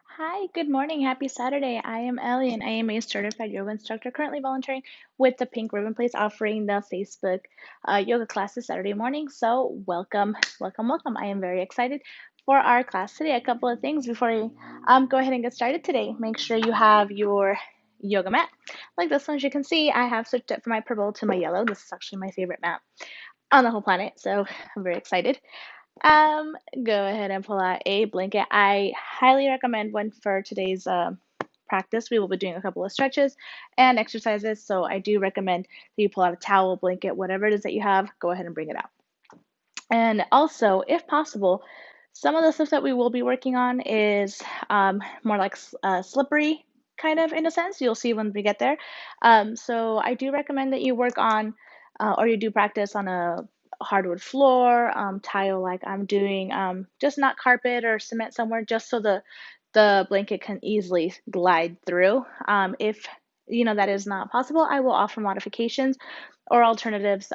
Hi, good morning. Happy Saturday. I am Ellie and I am a certified yoga instructor currently volunteering with the Pink Ribbon Place offering the Facebook yoga classes Saturday morning. So, welcome, welcome, welcome. I am very excited for our class today. A couple of things before I go ahead and get started today. Make sure you have your yoga mat. Like this one, as you can see, I have switched it from my purple to my yellow. This is actually my favorite mat on the whole planet. So, I'm very excited. Um, Go ahead and pull out a blanket. I highly recommend one for today's practice. We will be doing a couple of stretches and exercises, so I do recommend that you pull out a towel, blanket, whatever it is that you have, go ahead and bring it out. And also, if possible, some of the stuff that we will be working on is more like slippery, kind of in a sense. You'll see when we get there. So I do recommend that you work on or you do practice on a hardwood floor, tile like I'm doing, just not carpet or cement somewhere, just so the blanket can easily glide through. If that is not possible, I will offer modifications or alternatives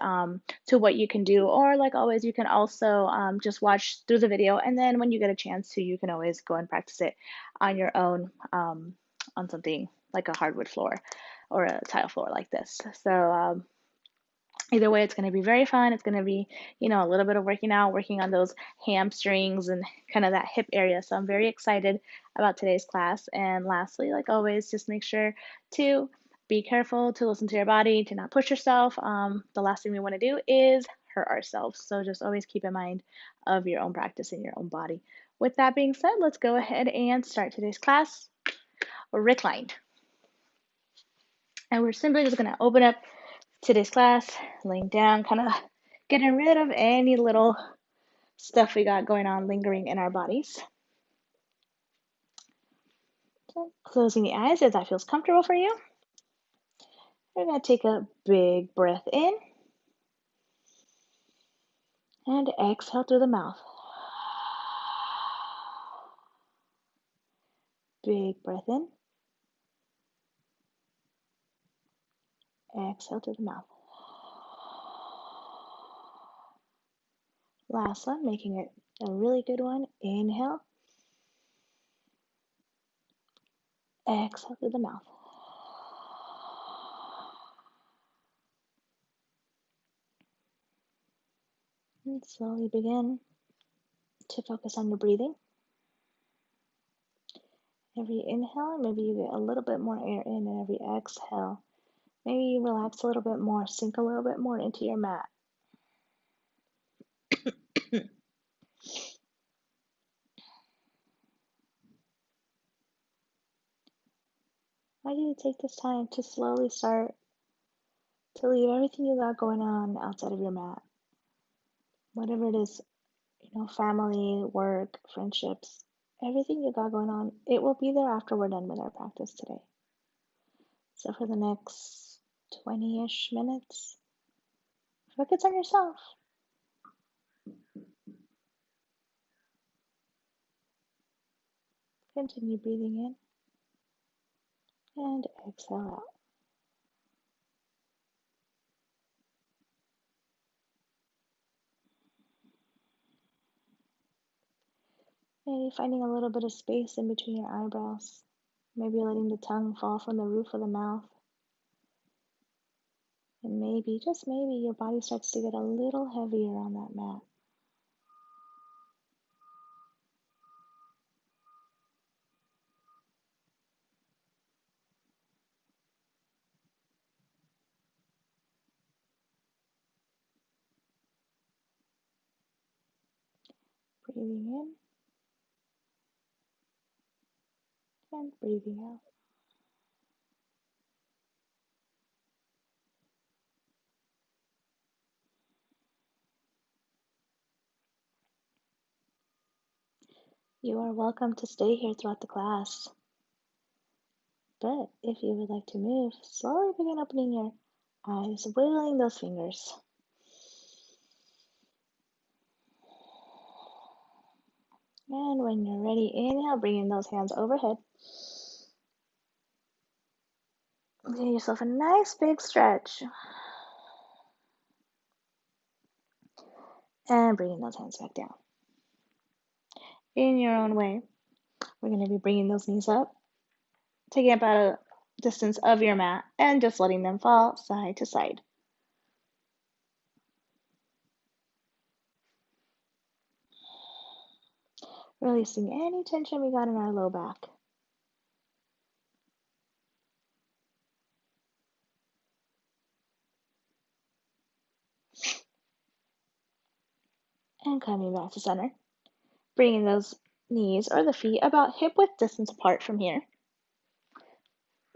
to what you can do. Or, like always, you can also just watch through the video, and then when you get a chance to, you can always go and practice it on your own on something like a hardwood floor or a tile floor like this. So, either way, it's going to be very fun. It's going to be, a little bit of working out, working on those hamstrings and kind of that hip area. So I'm very excited about today's class. And lastly, like always, just make sure to be careful, to listen to your body, to not push yourself. The last thing we want to do is hurt ourselves. So just always keep in mind of your own practice and your own body. With that being said, let's go ahead and start today's class. Reclined. And we're simply just going to open up today's class, laying down, kind of getting rid of any little stuff we got going on lingering in our bodies. So closing the eyes if that feels comfortable for you. We're going to take a big breath in and exhale through the mouth. Big breath in, exhale through the mouth. Last one, making it a really good one. Inhale, exhale through the mouth. And slowly begin to focus on your breathing. Every inhale, maybe you get a little bit more air in, and every exhale, maybe you relax a little bit more, sink a little bit more into your mat. I want you to take this time to slowly start to leave everything you got going on outside of your mat. Whatever it is, family, work, friendships, everything you got going on, it will be there after we're done with our practice today. So for the next 20-ish minutes, focus on yourself. Continue breathing in and exhale out. Maybe finding a little bit of space in between your eyebrows. Maybe letting the tongue fall from the roof of the mouth. And maybe, just maybe, your body starts to get a little heavier on that mat. Breathing in and breathing out. You are welcome to stay here throughout the class. But if you would like to move, slowly begin opening your eyes, wiggling those fingers. And when you're ready, inhale, bringing those hands overhead. Give yourself a nice big stretch. And bringing those hands back down. In your own way, We're going to be bringing those knees up, taking about a distance of your mat, and just letting them fall side to side. Releasing any tension we got in our low back. And coming back to center. Bringing those knees or the feet about hip width distance apart from here.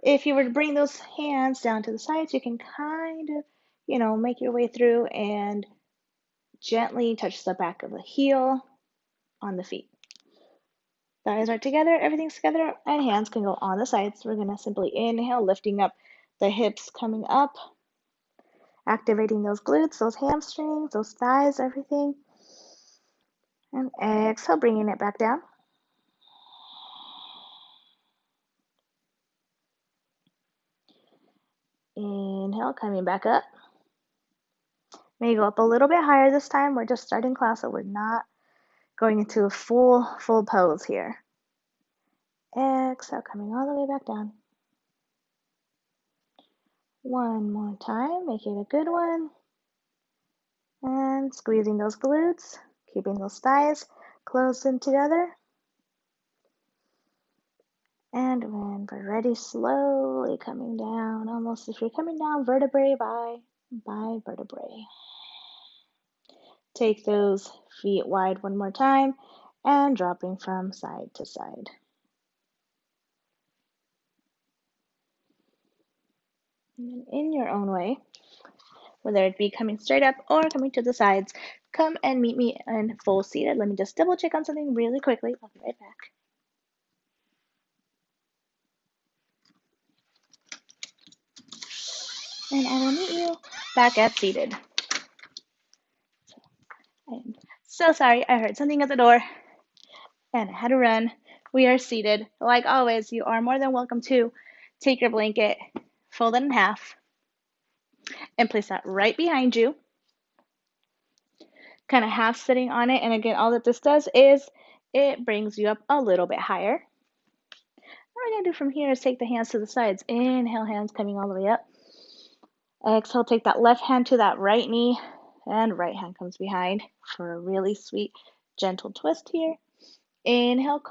If you were to bring those hands down to the sides, you can kind of, make your way through and gently touch the back of the heel on the feet. Thighs are together, everything's together, and hands can go on the sides. We're going to simply inhale, lifting up the hips, coming up, activating those glutes, those hamstrings, those thighs, everything. And exhale, bringing it back down. Inhale, coming back up. May go up a little bit higher this time. We're just starting class, so we're not going into a full pose here. Exhale, coming all the way back down. One more time, make it a good one. And squeezing those glutes, keeping those thighs closed in together. And when we're ready, slowly coming down, almost if you're coming down vertebrae by vertebrae. Take those feet wide one more time and dropping from side to side. And then in your own way, whether it be coming straight up or coming to the sides, come and meet me in full seated. Let me just double check on something really quickly. I'll be right back. And I will meet you back at seated. I am so sorry, I heard something at the door and I had to run. We are seated. Like always, you are more than welcome to take your blanket, fold it in half, and place that right behind you, kind of half sitting on it. And again, all that this does is it brings you up a little bit higher. What we're going to do from here is take the hands to the sides. Inhale, hands coming all the way up. Exhale, take that left hand to that right knee, and right hand comes behind for a really sweet, gentle twist here. Inhale,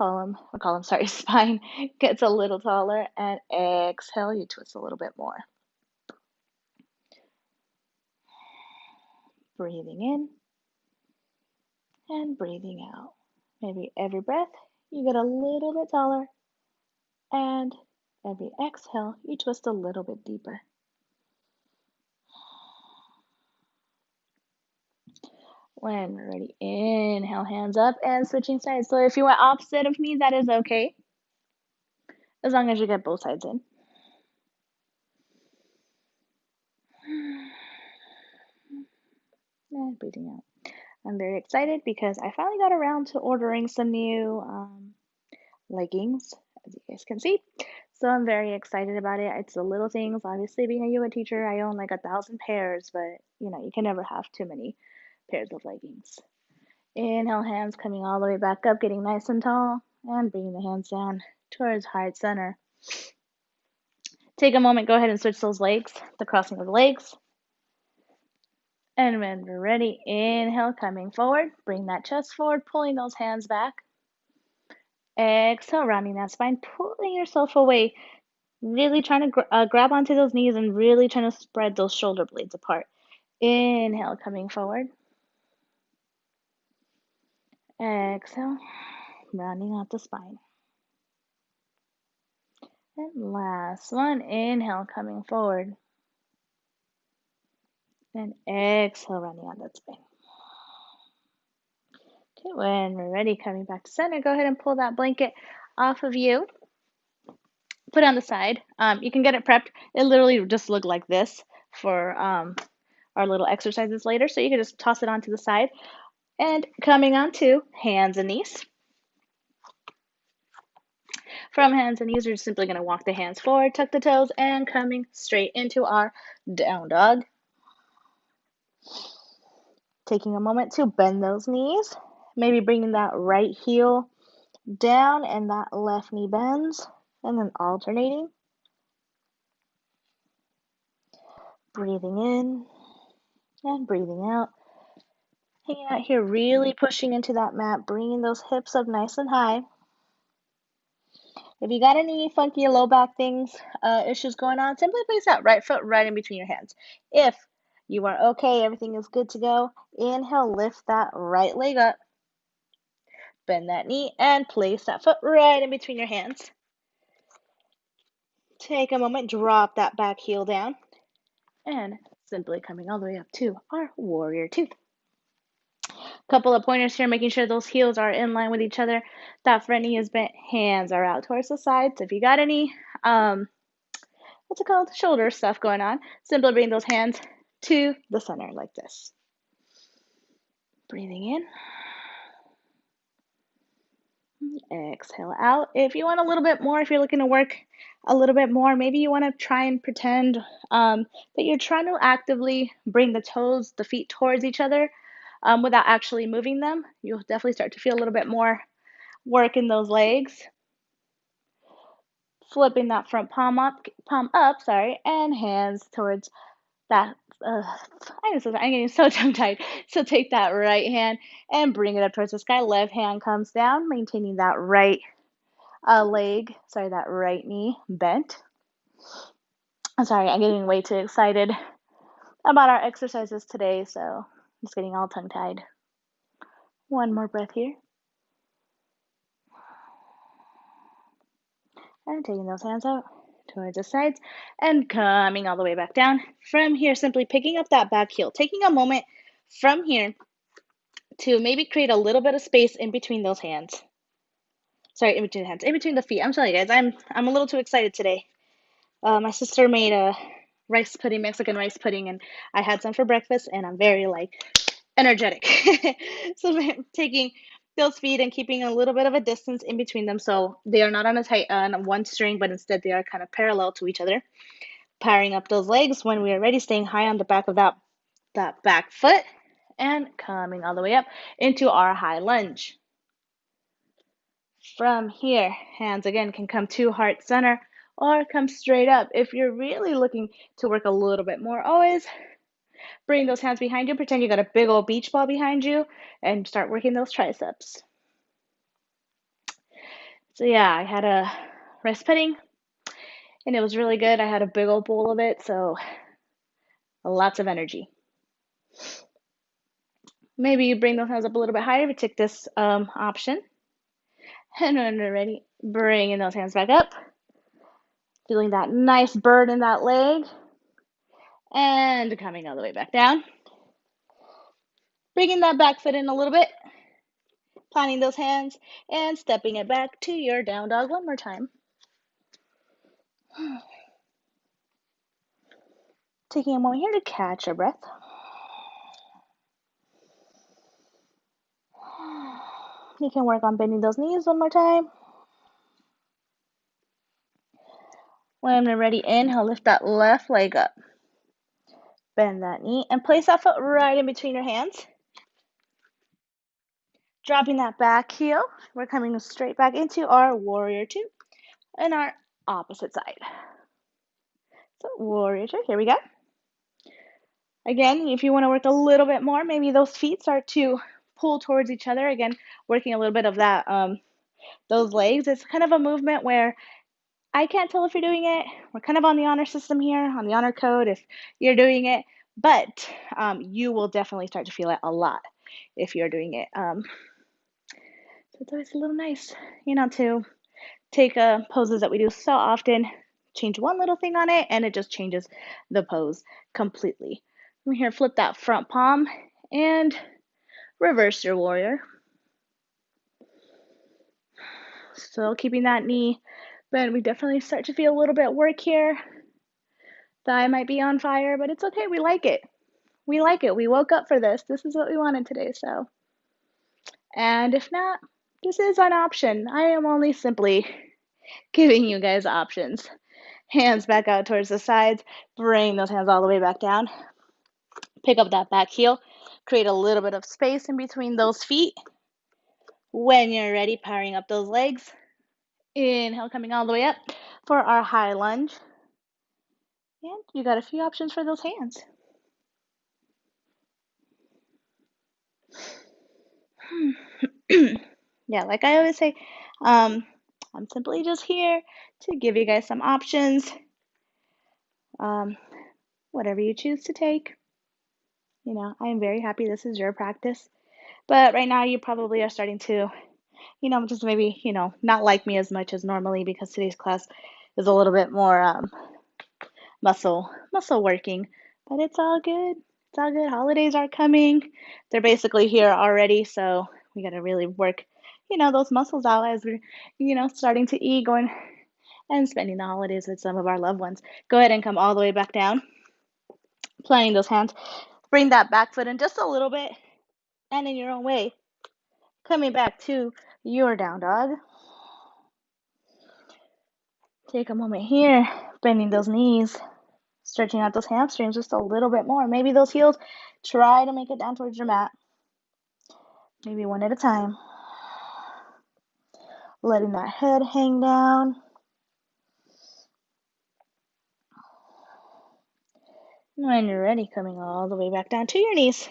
spine gets a little taller, and exhale, you twist a little bit more. Breathing in and breathing out. Maybe every breath you get a little bit taller, and every exhale you twist a little bit deeper. When we're ready, inhale, hands up and switching sides. So if you went opposite of me, that is okay, as long as you get both sides in. And breathing out. I'm very excited because I finally got around to ordering some new leggings, as you guys can see. So I'm very excited about it. It's the little things. Obviously, being a yoga teacher, I own like 1,000 pairs, but you can never have too many pairs of leggings. Inhale, hands coming all the way back up, getting nice and tall, and bringing the hands down towards heart center. Take a moment, go ahead and switch those legs, the crossing of the legs. And when we're ready, inhale, coming forward, bring that chest forward, pulling those hands back. Exhale, rounding that spine, pulling yourself away, really trying to grab onto those knees and really trying to spread those shoulder blades apart. Inhale, coming forward. Exhale, rounding out the spine. And last one, inhale, coming forward. And exhale, rounding out that spine. Okay, when we're ready, coming back to center, go ahead and pull that blanket off of you. Put it on the side. You can get it prepped. It literally just looked like this for our little exercises later. So you can just toss it onto the side. And coming on to hands and knees. From hands and knees, we're just simply going to walk the hands forward, tuck the toes, and coming straight into our down dog. Taking a moment to bend those knees. Maybe bringing that right heel down, and that left knee bends, and then alternating. Breathing in and breathing out. Hanging out here, really pushing into that mat, bringing those hips up nice and high. If you got any funky low back things, issues going on, simply place that right foot right in between your hands. If you are okay, everything is good to go, inhale, lift that right leg up, bend that knee, and place that foot right in between your hands. Take a moment, drop that back heel down, and simply coming all the way up to our warrior two. Couple of pointers here, making sure those heels are in line with each other. That front knee is bent, hands are out towards the sides. If you got any, what's it called, shoulder stuff going on, simply bring those hands to the center like this. Breathing in, exhale out. If you want a little bit more, if you're looking to work a little bit more, maybe you want to try and pretend that you're trying to actively bring the toes, the feet towards each other without actually moving them. You'll definitely start to feel a little bit more work in those legs. Flipping that front palm up, and hands towards that. I'm getting so tongue-tied. So take that right hand and bring it up towards the sky. Left hand comes down, maintaining that right that right knee bent. I'm sorry, I'm getting way too excited about our exercises today, so I'm just getting all tongue-tied. One more breath here. And taking those hands out towards the sides and coming all the way back down. From here, simply picking up that back heel, taking a moment from here to maybe create a little bit of space in between those hands. Sorry, in between the hands, in between the feet. I'm sorry, guys. I'm a little too excited today. My sister made a Mexican rice pudding, and I had some for breakfast, and I'm very energetic. So I'm taking those feet and keeping a little bit of a distance in between them, so they are not on one string, but instead they are kind of parallel to each other. Powering up those legs when we are ready, staying high on the back of that back foot, and coming all the way up into our high lunge. From here, hands again can come to heart center or come straight up. If you're really looking to work a little bit more, always bring those hands behind you. Pretend you got a big old beach ball behind you and start working those triceps. So yeah, I had a rice pudding and it was really good. I had a big old bowl of it, so lots of energy. Maybe you bring those hands up a little bit higher if you take this option. And when you're ready, bringing those hands back up. Feeling that nice burn in that leg. And coming all the way back down. Bringing that back foot in a little bit. Planting those hands and stepping it back to your down dog one more time. Taking a moment here to catch your breath. You can work on bending those knees one more time. When you're ready, inhale, lift that left leg up. Bend that knee and place that foot right in between your hands. Dropping that back heel. We're coming straight back into our warrior two and our opposite side. So warrior two, here we go. Again, if you want to work a little bit more, maybe those feet start to pull towards each other. Again, working a little bit of that, those legs. It's kind of a movement where I can't tell if you're doing it. We're kind of on the honor system here, on the honor code if you're doing it, but you will definitely start to feel it a lot if you're doing it. So it's always a little nice, to take poses that we do so often, change one little thing on it, and it just changes the pose completely. From here, flip that front palm and reverse your warrior. Still keeping that knee bent. We definitely start to feel a little bit work here. Thigh might be on fire, but it's okay. We like it. We like it. We woke up for this. This is what we wanted today, so. And if not, this is an option. I am only simply giving you guys options. Hands back out towards the sides. Bring those hands all the way back down. Pick up that back heel. Create a little bit of space in between those feet. When you're ready, powering up those legs. Inhale, coming all the way up for our high lunge. And you got a few options for those hands. Yeah, like I always say, I'm simply just here to give you guys some options, whatever you choose to take. I am very happy this is your practice. But right now, you probably are starting to, just maybe, not like me as much as normally because today's class is a little bit more muscle working. But it's all good. It's all good. Holidays are coming. They're basically here already, so we got to really work, those muscles out as we're, starting to eat, going and spending the holidays with some of our loved ones. Go ahead and come all the way back down. Planting those hands. Bring that back foot in just a little bit and in your own way. Coming back to your down dog. Take a moment here, bending those knees, stretching out those hamstrings just a little bit more. Maybe those heels, try to make it down towards your mat. Maybe one at a time. Letting that head hang down. When you're ready, coming all the way back down to your knees.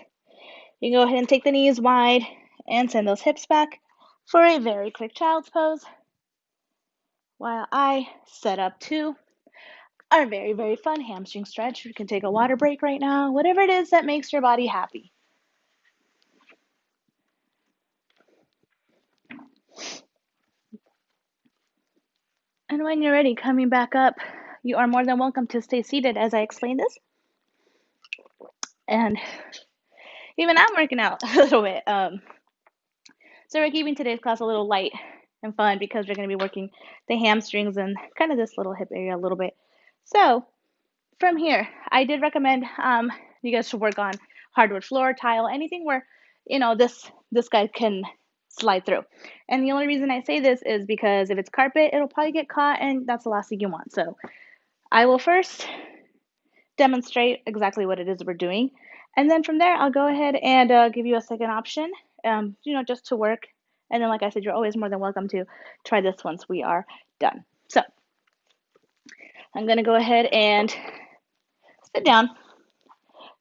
You can go ahead and take the knees wide and send those hips back for a very quick child's pose while I set up to our very, very fun hamstring stretch. You can take a water break right now, whatever it is that makes your body happy. And when you're ready, coming back up, you are more than welcome to stay seated as I explain this. And even I'm working out a little bit. So we're keeping today's class a little light and fun because we're going to be working the hamstrings and kind of this little hip area a little bit. So from here, I did recommend you guys should work on hardwood floor, tile, anything where this guy can slide through. And the only reason I say this is because if it's carpet, it'll probably get caught, and that's the last thing you want. So I will first demonstrate exactly what it is we're doing, and then from there, I'll go ahead and give you a second option, just to work. And then, like I said, you're always more than welcome to try this once we are done. So I'm going to go ahead and sit down,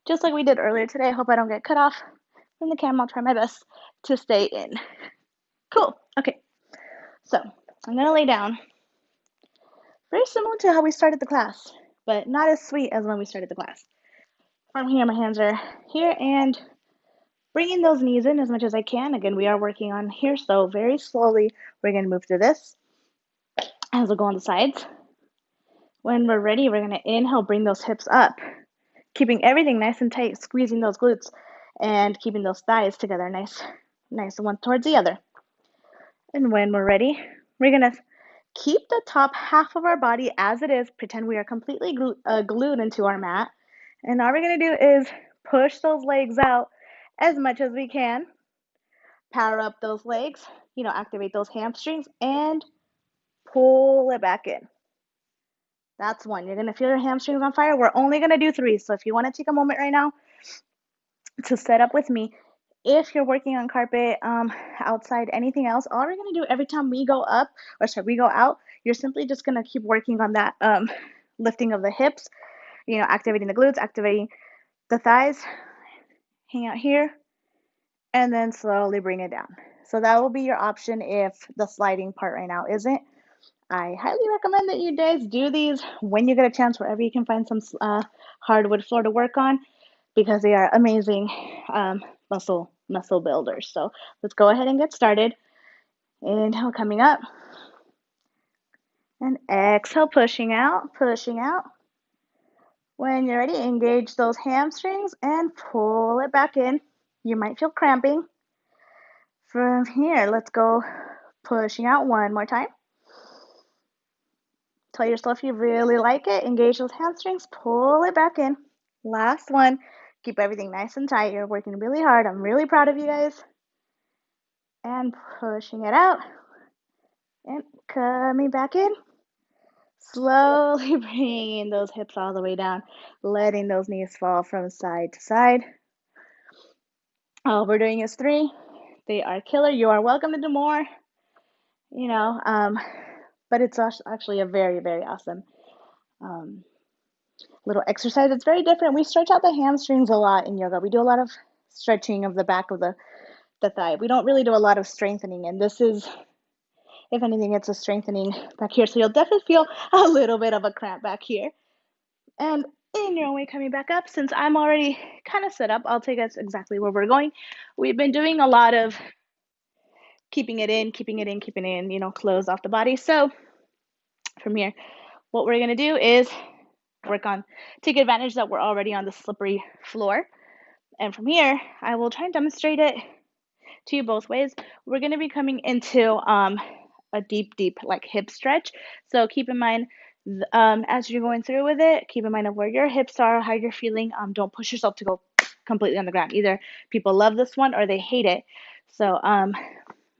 just like we did earlier today. I hope I don't get cut off from the camera. I'll try my best to stay in. Cool. Okay. So I'm going to lay down. Very similar to how we started the class, but not as sweet as when we started the class. From here, my hands are here and bringing those knees in as much as I can. Again, we are working on here, so very slowly we're going to move through this as we'll go on the sides. When we're ready, we're going to inhale, bring those hips up, keeping everything nice and tight, squeezing those glutes and keeping those thighs together nice one towards the other. And when we're ready, we're going to keep the top half of our body as it is, pretend we are completely glued into our mat. And all we're going to do is push those legs out as much as we can. Power up those legs, activate those hamstrings and pull it back in. That's one. You're going to feel your hamstrings on fire. We're only going to do 3. So if you want to take a moment right now to set up with me, if you're working on carpet, outside, anything else, all we're going to do every time we go we go out, you're simply just going to keep working on that lifting of the hips, activating the glutes, activating the thighs, hang out here, and then slowly bring it down. So that will be your option if the sliding part right now isn't. I highly recommend that you guys do these when you get a chance, wherever you can find some hardwood floor to work on, because they are amazing muscle builders. So let's go ahead and get started. Inhale, coming up. And exhale, pushing out, pushing out. When you're ready, engage those hamstrings and pull it back in. You might feel cramping. From here, let's go pushing out one more time. Tell yourself you really like it. Engage those hamstrings, pull it back in. Last one. Keep everything nice and tight. You're working really hard. I'm really proud of you guys. And pushing it out. And coming back in. Slowly bringing those hips all the way down. Letting those knees fall from side to side. All we're doing is 3, They are killer. You are welcome to do more, you know, but it's actually a very, very awesome um, little exercise. It's very different. We stretch out the hamstrings a lot in yoga. We do a lot of stretching of the back of the thigh. We don't really do a lot of strengthening, and this is, if anything, it's a strengthening back here. So you'll definitely feel a little bit of a cramp back here. And in your own way, coming back up, since I'm already kind of set up, I'll take us exactly where we're going. We've been doing a lot of keeping it in, keeping it in, keeping it in, close off the body. So from here, what we're going to do is take advantage that we're already on the slippery floor. And from here, I will try and demonstrate it to you both ways. We're going to be coming into a deep, like hip stretch. So keep in mind, as you're going through with it, keep in mind of where your hips are, how you're feeling. Don't push yourself to go completely on the ground. Either people love this one or they hate it. So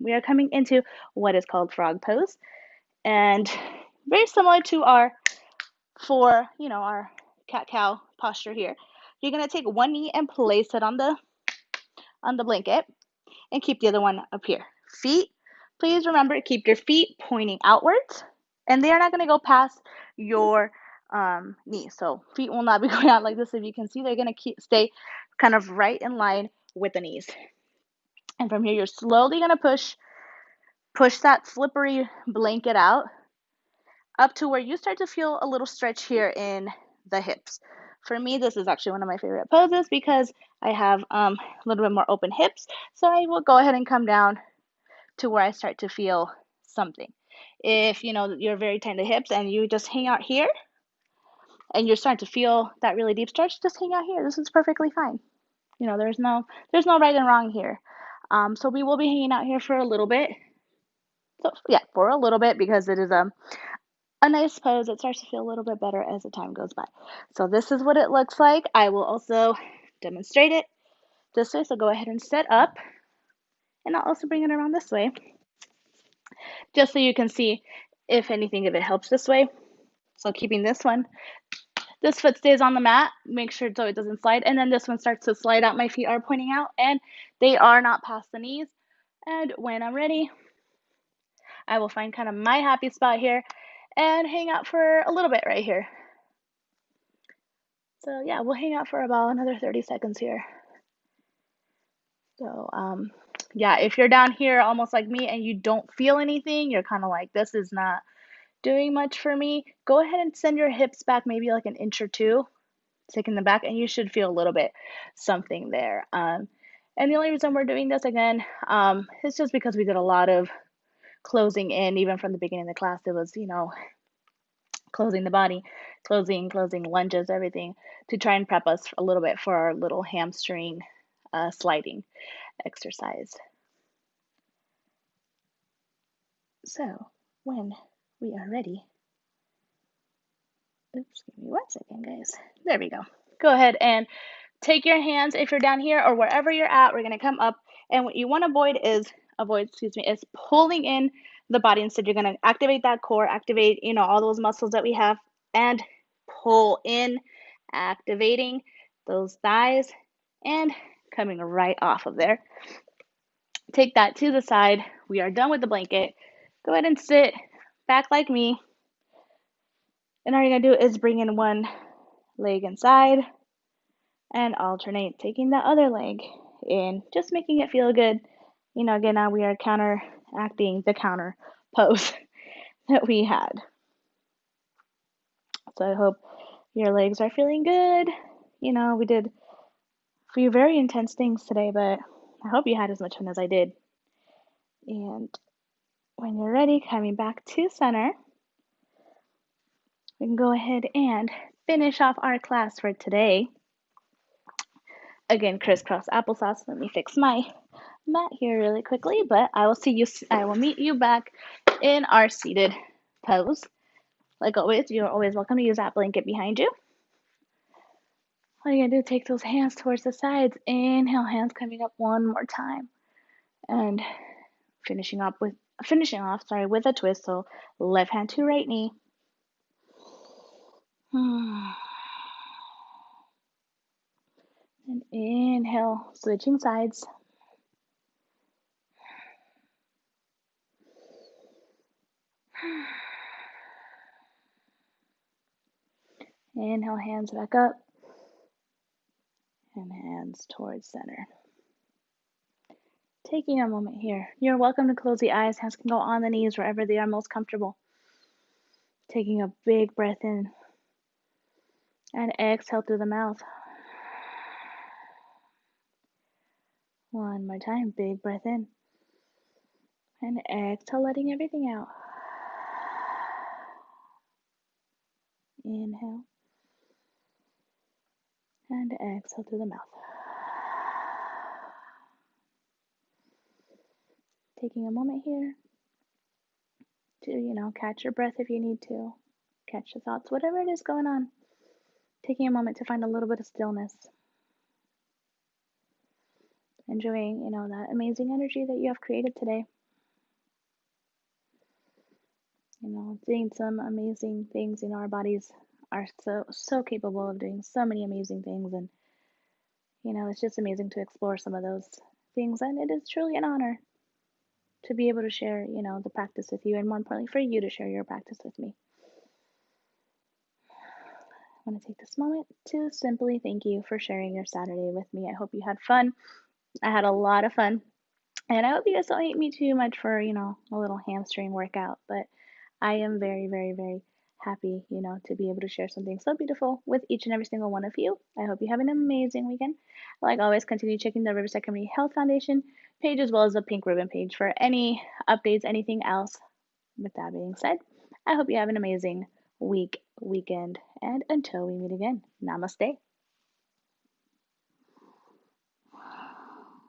we are coming into what is called frog pose, and very similar to our cat-cow posture here. You're gonna take one knee and place it on the blanket, and keep the other one up here. Feet, please remember to keep your feet pointing outwards, and they are not gonna go past your knees. So feet will not be going out like this. If you can see, they're gonna stay kind of right in line with the knees. And from here, you're slowly gonna push that slippery blanket out up to where you start to feel a little stretch here in the hips. For me, this is actually one of my favorite poses because I have a little bit more open hips. So I will go ahead and come down to where I start to feel something. If you're very tight in the hips and you just hang out here and you're starting to feel that really deep stretch, just hang out here. This is perfectly fine. There's no right and wrong here. So we will be hanging out here for a little bit. So yeah, for a little bit, because it is a nice pose. It starts to feel a little bit better as the time goes by. So this is what it looks like. I will also demonstrate it this way. So go ahead and set up, and I'll also bring it around this way, just so you can see if anything, if it helps this way. So keeping this foot stays on the mat, make sure so it doesn't slide, and then this one starts to slide out. My feet are pointing out, and they are not past the knees. And when I'm ready, I will find kind of my happy spot here and hang out for a little bit right here. So yeah, we'll hang out for about another 30 seconds here. So yeah, if you're down here almost like me and you don't feel anything, you're kind of like, this is not doing much for me, go ahead and send your hips back maybe like an inch or two, taking them back, and you should feel a little bit something there. And the only reason we're doing this again is just because we did a lot of closing in. Even from the beginning of the class, it was closing the body, closing lunges, everything, to try and prep us a little bit for our little hamstring sliding exercise. So when we are ready, oops, give me 1 second, guys. There we go. Go ahead and take your hands, if you're down here or wherever you're at, we're gonna come up, and what you want to avoid is pulling in the body. Instead, you're gonna activate that core, activate all those muscles that we have, and pull in, activating those thighs and coming right off of there. Take that to the side. We are done with the blanket. Go ahead and sit back like me. And all you're going to do is bring in one leg inside and alternate taking the other leg in, just making it feel good. Again, now we are counteracting the counter pose that we had. So I hope your legs are feeling good. We did a few very intense things today, but I hope you had as much fun as I did. And when you're ready, coming back to center, we can go ahead and finish off our class for today. Again, crisscross applesauce. Let me fix my mat here really quickly, but I will meet you back in our seated pose. Like always, you're always welcome to use that blanket behind you. All you're gonna do, take those hands towards the sides. Inhale, hands coming up one more time, and finishing off with a twist. So left hand to right knee. And inhale, switching sides. Inhale, hands back up, and hands towards center. Taking a moment here. You're welcome to close the eyes. Hands can go on the knees wherever they are most comfortable. Taking a big breath in and exhale through the mouth. One more time. Big breath in and exhale, letting everything out. Inhale and exhale through the mouth. Taking a moment here to, catch your breath if you need to, catch the thoughts, whatever it is going on. Taking a moment to find a little bit of stillness. Enjoying, that amazing energy that you have created today. Doing some amazing things. Our bodies are so capable of doing so many amazing things, and it's just amazing to explore some of those things, and it is truly an honor to be able to share, the practice with you, and more importantly, for you to share your practice with me. I want to take this moment to simply thank you for sharing your Saturday with me. I hope you had fun. I had a lot of fun, and I hope you guys don't hate me too much for, a little hamstring workout, but I am very, very, very happy, to be able to share something so beautiful with each and every single one of you. I hope you have an amazing weekend. Like always, continue checking the Riverside Community Health Foundation page as well as the Pink Ribbon page for any updates, anything else. With that being said, I hope you have an amazing weekend, and until we meet again, namaste.